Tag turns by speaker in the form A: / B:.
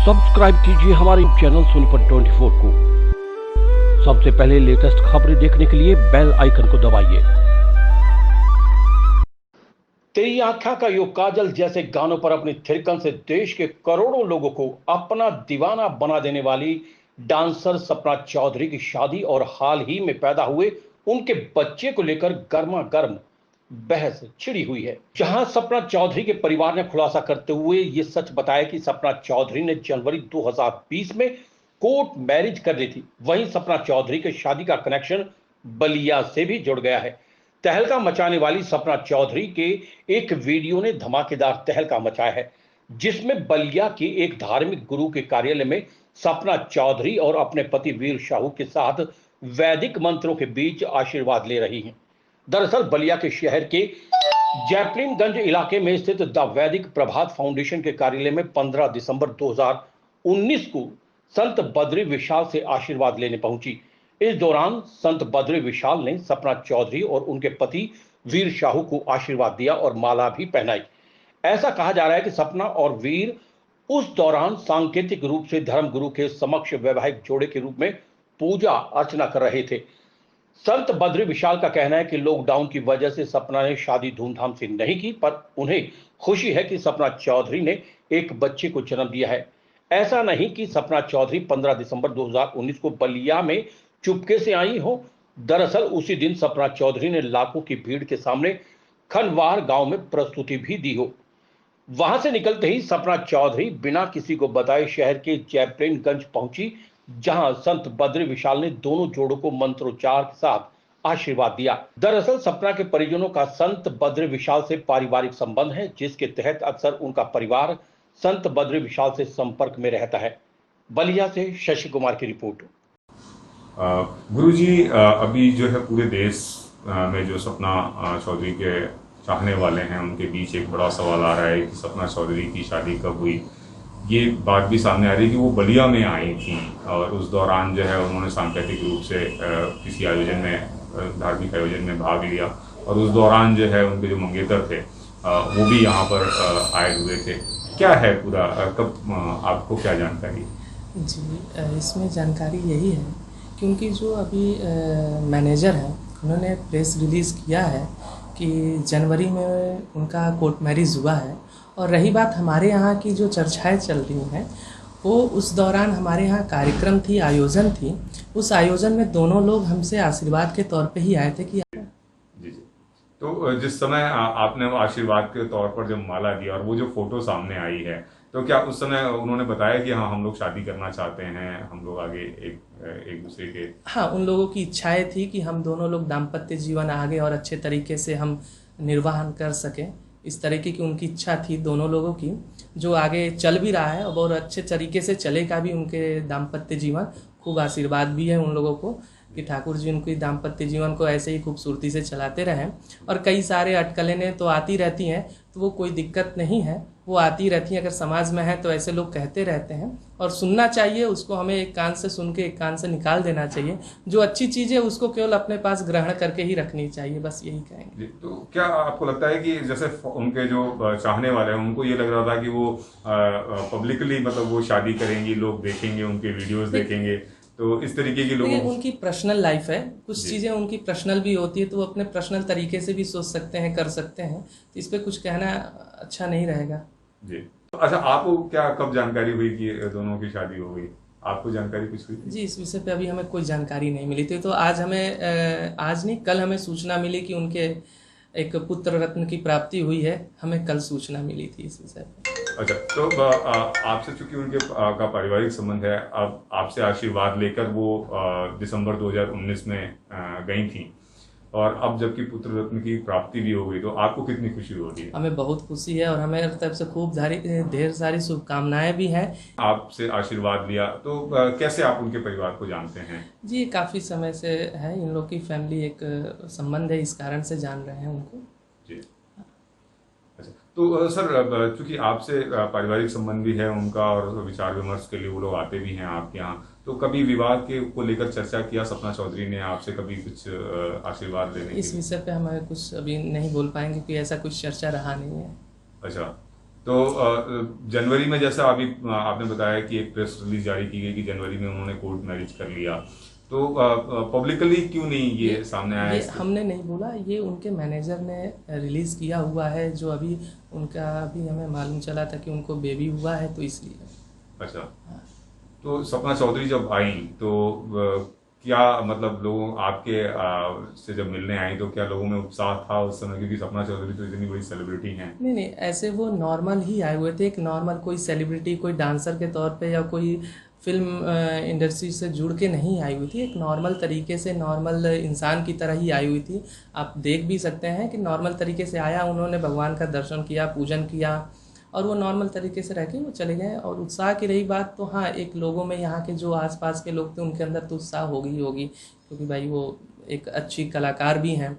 A: Subscribe कीजिए हमारे channel Sonipat 24 को। सबसे पहले लेटेस्ट खबरें देखने के लिए बेल आइकन को दबाइए। तेरी आँखा का यो काजल जैसे गानों पर अपनी थिरकन से देश के करोड़ों लोगों को अपना दीवाना बना देने वाली डांसर सपना चौधरी की शादी और हाल ही में पैदा हुए उनके बच्चे को लेकर गर्मा गर्म बहस छिड़ी हुई है। जहां सपना चौधरी के परिवार ने खुलासा करते हुए ये सच बताया कि सपना चौधरी ने जनवरी 2020 में कोर्ट मैरिज कर ली थी। वहीं सपना चौधरी के शादी का कनेक्शन बलिया से भी जुड़ गया है। तहलका मचाने वाली सपना चौधरी के एक वीडियो ने धमाकेदार तहलका मचाया है, जिसमें बलिया के एक धार्मिक गुरु के कार्यालय में सपना चौधरी और अपने पति वीर शाहू के साथ वैदिक मंत्रों के बीच आशीर्वाद ले रही हैं। दरअसल बलिया के शहर के जैपलिनगंज इलाके में स्थित द वैदिक प्रभात फाउंडेशन के कार्यालय में 15 दिसंबर 2019 को संत बद्री विशाल से आशीर्वाद लेने पहुंची। इस दौरान संत बद्री विशाल ने सपना चौधरी और उनके पति वीर शाहू को आशीर्वाद दिया और माला भी पहनाई। ऐसा कहा जा रहा है कि सपना और वीर उस दौरान सांकेतिक रूप से धर्मगुरु के समक्ष वैवाहिक जोड़े के रूप में पूजा अर्चना कर रहे थे। संत बद्री विशाल का कहना है कि लॉकडाउन की वजह से सपना ने शादी धूमधाम से नहीं की, पर उन्हें खुशी है कि सपना चौधरी ने एक बच्चे को जन्म दिया है। ऐसा नहीं कि सपना चौधरी 15 दिसंबर 2019 को बलिया में चुपके से आई हो। दरअसल उसी दिन सपना चौधरी ने लाखों की भीड़ के सामने खनवार गांव में प्रस्तुति भी दी हो। वहां से निकलते ही सपना चौधरी बिना किसी को बताए शहर के जैपलिनगंज पहुंची, जहां संत बद्री विशाल ने दोनों जोड़ों को मंत्रोच्चार के साथ आशीर्वाद दिया। दरअसल सपना के परिजनों का संत बद्री विशाल से पारिवारिक संबंध है, जिसके तहत अक्सर उनका परिवार संत बद्री विशाल से संपर्क में रहता है। बलिया से शशि कुमार की रिपोर्ट।
B: गुरुजी, अभी जो है पूरे देश में जो सपना चौधरी के चाहने वाले हैं उनके बीच एक बड़ा सवाल आ रहा है कि सपना चौधरी की शादी कब हुई। ये बात भी सामने आ रही है कि वो बलिया में आई थी और उस दौरान जो है उन्होंने सांकेतिक रूप से किसी आयोजन में, धार्मिक आयोजन में भाग लिया और उस दौरान जो है उनके जो मंगेतर थे वो भी यहाँ पर आए हुए थे। क्या है पूरा, कब आपको क्या जानकारी?
C: जी, इसमें जानकारी यही है क्योंकि जो अभी मैनेजर हैं उन्होंने प्रेस रिलीज़ किया है कि जनवरी में उनका कोर्ट मैरिज हुआ है। और रही बात हमारे यहाँ की जो चर्चाएं चल रही हैं, वो उस दौरान हमारे यहाँ कार्यक्रम थी, आयोजन थी। उस आयोजन में दोनों लोग हमसे आशीर्वाद के तौर पे ही आए थे कि
B: जी। तो जिस समय आपने आशीर्वाद के तौर पर जब माला दी और वो जो फोटो सामने आई है, तो क्या उस समय उन्होंने बताया कि हाँ हम लोग शादी करना चाहते हैं, हम लोग आगे एक दूसरे के?
C: हाँ, उन लोगों की इच्छाएं थी कि हम दोनों लोग दाम्पत्य जीवन आगे और अच्छे तरीके से हम निर्वाहन कर सकें। इस तरीके की उनकी इच्छा थी दोनों लोगों की, जो आगे चल भी रहा है और बहुत अच्छे तरीके से चलेगा भी उनके दाम्पत्य जीवन। खूब आशीर्वाद भी है उन लोगों को कि ठाकुर जी उनकी दाम्पत्य जीवन को ऐसे ही खूबसूरती से चलाते रहें। और कई सारे अटकलें तो आती रहती हैं, तो वो कोई दिक्कत नहीं है, वो आती रहती हैं। अगर समाज में है तो ऐसे लोग कहते रहते हैं और सुनना चाहिए उसको। हमें एक कान से सुन के एक कान से निकाल देना चाहिए। जो अच्छी चीज़ है उसको केवल अपने पास ग्रहण करके ही रखनी चाहिए, बस यही कहेंगे।
B: तो क्या आपको लगता है कि जैसे उनके जो चाहने वाले हैं उनको ये लग रहा था कि वो पब्लिकली मतलब वो शादी करेंगी, लोग देखेंगे, उनके वीडियोस देखेंगे, तो इस तरीके की लोगों?
C: उनकी पर्सनल लाइफ है, कुछ चीज़ें उनकी पर्सनल भी होती है, तो वो अपने पर्सनल तरीके से भी सोच सकते हैं, कर सकते हैं। तो इस पर कुछ कहना अच्छा नहीं रहेगा
B: जी। तो अच्छा, आपको क्या कब जानकारी हुई कि दोनों की शादी हो गई? आपको जानकारी कुछ हुई?
C: जी, इस विषय पे अभी हमें कोई जानकारी नहीं मिली थी। तो आज हमें आज नहीं, कल हमें सूचना मिली कि उनके एक पुत्र रत्न की प्राप्ति हुई है। हमें कल सूचना मिली थी इस विषय पे।
B: अच्छा, तो आपसे चूंकि उनके का पारिवारिक संबंध है, अब आपसे आशीर्वाद लेकर वो दिसंबर 2019 में गई थी और अब जबकि पुत्र रत्न की प्राप्ति भी हो गई, तो आपको कितनी खुशी हो रही है?
C: हमें बहुत खुशी है और हमें तरफ से खूब ढेर सारी शुभकामनाएं भी हैं।
B: आपसे आशीर्वाद लिया, तो कैसे आप उनके परिवार को जानते हैं?
C: जी, काफ़ी समय से है, इन लोग की फैमिली एक संबंध है, इस कारण से जान रहे हैं उनको।
B: जी। अच्छा, तो सर चूंकि आपसे पारिवारिक संबंध भी है उनका और विचार विमर्श के लिए वो लोग आते भी हैं आपके यहाँ, तो कभी विवाह के को लेकर चर्चा किया सपना चौधरी ने आपसे? कभी कुछ आशीर्वाद लेने?
C: इस विषय पे हमें कुछ अभी नहीं बोल पाएंगे कि ऐसा कुछ चर्चा रहा नहीं है।
B: अच्छा, तो जनवरी में जैसा अभी आपने बताया कि एक प्रेस रिलीज जारी की गई कि जनवरी में उन्होंने कोर्ट मैरिज कर लिया, तो पब्लिकली क्यों नहीं ये सामने आया?
C: ये हमने नहीं बोला, ये उनके मैनेजर ने रिलीज़ किया हुआ है, जो अभी उनका अभी हमें मालूम चला था कि उनको बेबी हुआ है, तो इसलिए।
B: अच्छा, तो सपना चौधरी जब आई तो क्या मतलब लोग आपके से जब मिलने आई तो क्या लोगों में उत्साह था उस समय, क्योंकि सपना चौधरी तो इतनी बड़ी सेलिब्रिटी हैं?
C: नहीं नहीं, ऐसे वो नॉर्मल ही आए हुए थे, एक नॉर्मल कोई सेलिब्रिटी, कोई डांसर के तौर पे या कोई फिल्म इंडस्ट्री से जुड़ के नहीं आई हुई थी। एक नॉर्मल तरीके से, नॉर्मल इंसान की तरह ही आई हुई थी। आप देख भी सकते हैं कि नॉर्मल तरीके से आया, उन्होंने भगवान का दर्शन किया, पूजन किया, और वो नॉर्मल तरीके से रह के वो चले गए। और उत्साह की रही बात, तो हाँ, एक लोगों में, यहाँ के जो आसपास के लोग थे उनके अंदर तो उत्साह होगी, क्योंकि भाई वो एक अच्छी कलाकार भी हैं।